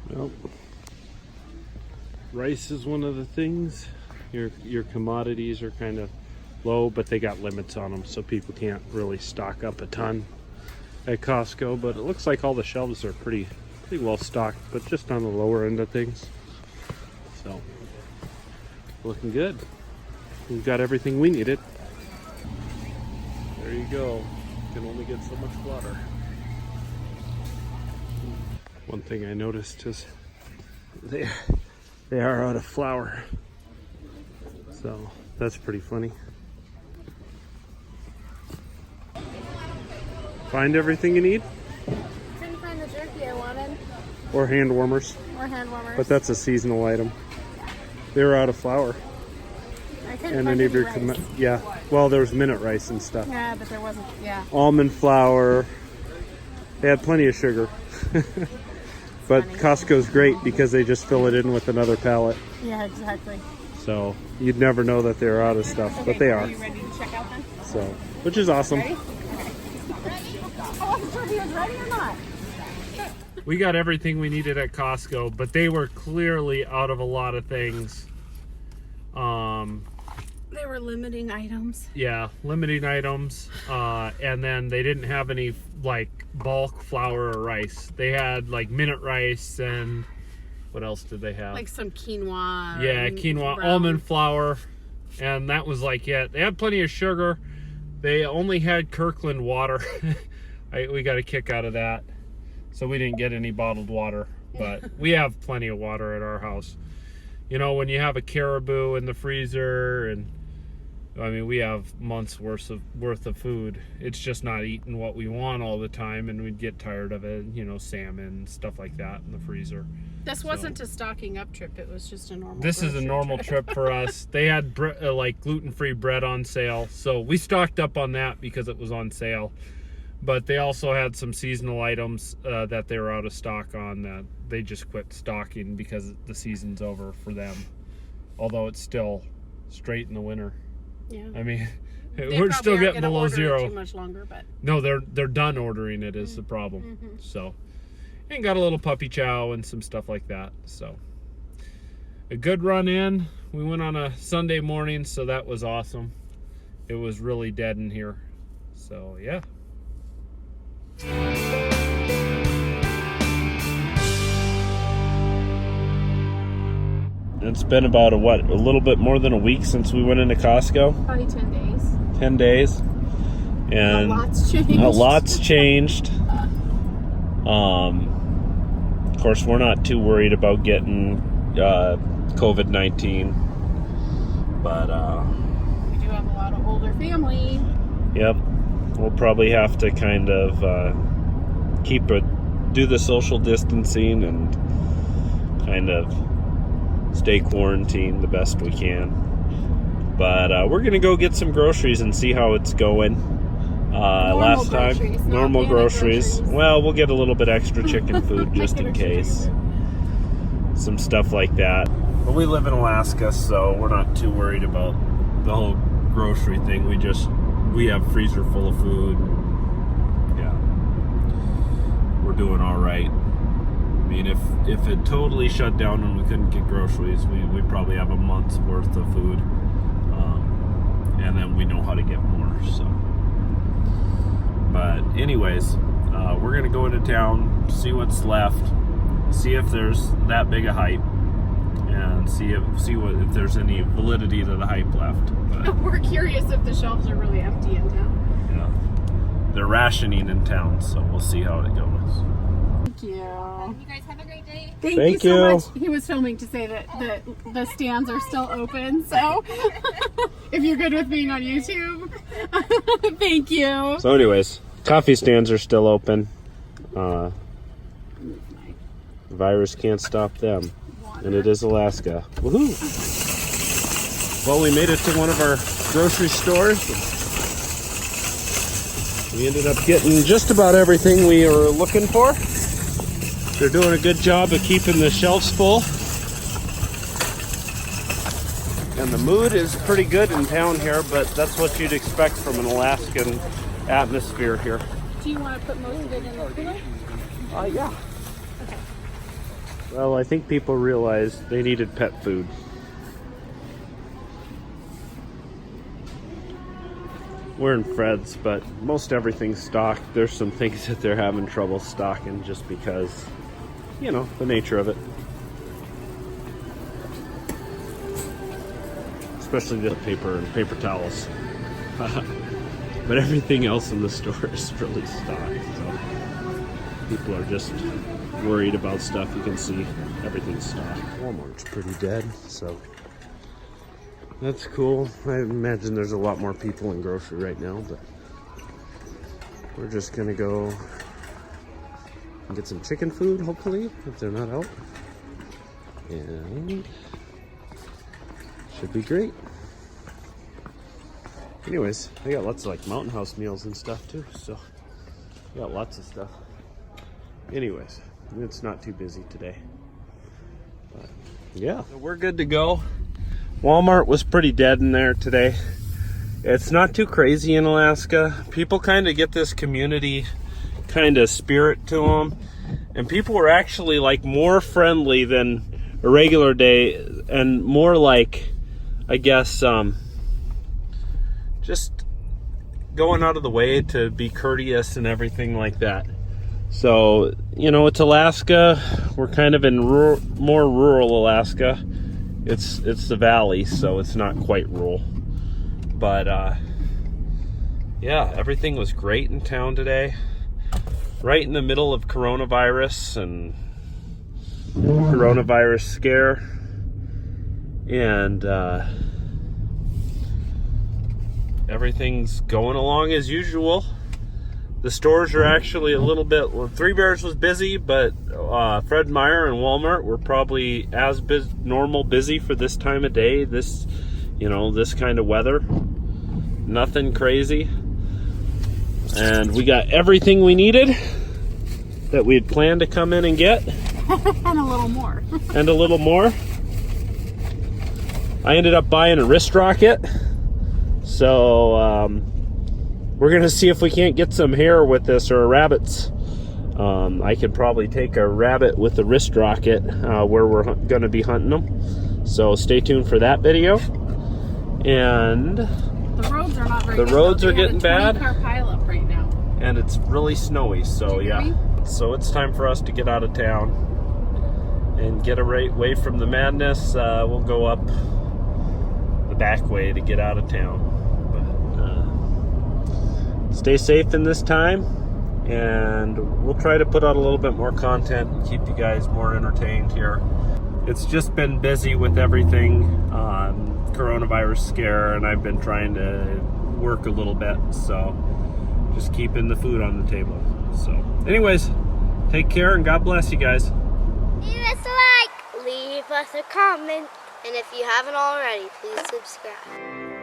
Well, rice is one of the things. Your commodities are kind of low, but they got limits on them, so people can't really stock up a ton at Costco. But it looks like all the shelves are pretty well stocked, but just on the lower end of things. So looking good. We've got everything we needed. There you go. Can only get so much water. One thing I noticed is they are out of flour. So that's pretty funny. Find everything you need? Couldn't find the jerky I wanted. Or hand warmers. Or hand warmers. But that's a seasonal item. They were out of flour. I couldn't And find any of your rice. yeah. Well, there was minute rice and stuff. Yeah, but there wasn't. Yeah. Almond flour. They had plenty of sugar. But funny. Costco's great because they just fill it in with another pallet. Yeah, exactly. So you'd never know that they're out of stuff, but they Are are. you ready to check out then? So, which is awesome. Ready? Okay. I wasn't sure if he was ready or not. We got everything we needed at Costco, but they were clearly out of a lot of things. They were limiting items. Yeah, limiting items, and then they didn't have any like bulk flour or rice. They had like minute rice and what else did they have? Like some quinoa. Yeah, and quinoa, brown. almond flour, and that was like it. They had plenty of sugar. They only had Kirkland water. We got a kick out of that, so we didn't get any bottled water, but we have plenty of water at our house. You know, when you have a caribou in the freezer, and I mean, we have months worth of food. It's just not eating what we want all the time, and we'd get tired of it. You know, salmon, stuff like that in the freezer. This wasn't a stocking up trip. It was just a normal. This is a grocery normal trip for us. They had like gluten-free bread on sale, so we stocked up on that because it was on sale. But they also had some seasonal items that they were out of stock on that they just quit stocking because the season's over for them. Although it's still straight in the winter. Yeah. I mean, They we're probably still aren't getting gonna below order it zero. Too much longer, but No, they're done ordering it is the problem. So, and got a little puppy chow and some stuff like that. So, a good run in. We went on a Sunday morning, so that was awesome. It was really dead in here. So, yeah. It's been about a little bit more than a week since we went into Costco. probably 10 days. 10 days. And A lot's changed. a lot's changed. Of course, we're not too worried about getting COVID-19, but We do have a lot of older family. yep, we'll probably have to kind of do the social distancing and kind of stay quarantined the best we can. But we're gonna go get some groceries and see how it's going. Last time, groceries, not normal panic groceries. groceries. Well, we'll get a little bit extra chicken food just in case. Some stuff like that. But we live in Alaska, so we're not too worried about the whole grocery thing. We have freezer full of food. Yeah, we're doing all right. I mean, if it totally shut down and we couldn't get groceries, we probably have a month's worth of food, and then we know how to get more. So, but anyways, we're gonna go into town, see what's left, see if there's that big a hype, and see if there's any validity to the hype left. But We're curious if the shelves are really empty in town. yeah, they're rationing in town, so we'll see how it goes. Thank you. You guys have a great day. Thank you so much. He was filming to say that the stands are still open, so if you're good with being on YouTube, thank you. So anyways, coffee stands are still open. The virus can't stop them. And it is Alaska. Woohoo! Well, we made it to one of our grocery stores. We ended up getting just about everything we were looking for. They're doing a good job of keeping the shelves full. And the mood is pretty good in town here, but that's what you'd expect from an Alaskan atmosphere here. Do you want to put most of it in the cooler? Yeah. Well, I think people realized they needed pet food. We're in Fred's, but most everything's stocked. There's some things that they're having trouble stocking just because, you know, the nature of it. Especially the paper and paper towels. But everything else in the store is really stocked. So people are just worried about stuff. You can see everything's stocked. Walmart's pretty dead, so that's cool. I imagine there's a lot more people in grocery right now, but we're just gonna go and get some chicken food, hopefully, if they're not out. And should be great. Anyways, I got lots of like Mountain House meals and stuff too, so I got lots of stuff. Anyways, it's not too busy today. But yeah, we're good to go. Walmart was pretty dead in there today. It's not too crazy in Alaska. People kind of get this community kind of spirit to them. And people were actually like more friendly than a regular day and more like, I guess, just going out of the way to be courteous and everything like that. So, you know, it's Alaska. We're kind of in more rural Alaska. It's the valley, so it's not quite rural. But, yeah, everything was great in town today. Right in the middle of coronavirus and coronavirus scare. And, everything's going along as usual. The stores are actually a little bit, well, Three Bears was busy, but Fred Meyer and Walmart were probably as normal busy for this time of day, this, you know, this kind of weather. Nothing crazy. And we got everything we needed that we had planned to come in and get. And a little more. And a little more. I ended up buying a wrist rocket. So, we're going to see if we can't get some hare with this or rabbits. I could probably take a rabbit with a wrist rocket where we're going to be hunting them. So stay tuned for that video. And the roads are not very the good. roads are They had getting a 20 bad. car pileup right now. And it's really snowy, so Did you hear yeah. me? So it's time for us to get out of town and get away from the madness. We'll go up the back way to get out of town. Stay safe in this time, and we'll try to put out a little bit more content and keep you guys more entertained here. It's just been busy with everything, coronavirus scare, and I've been trying to work a little bit, so just keeping the food on the table. So anyways, take care and God bless you guys. Leave us a like, leave us a comment, and if you haven't already, please subscribe.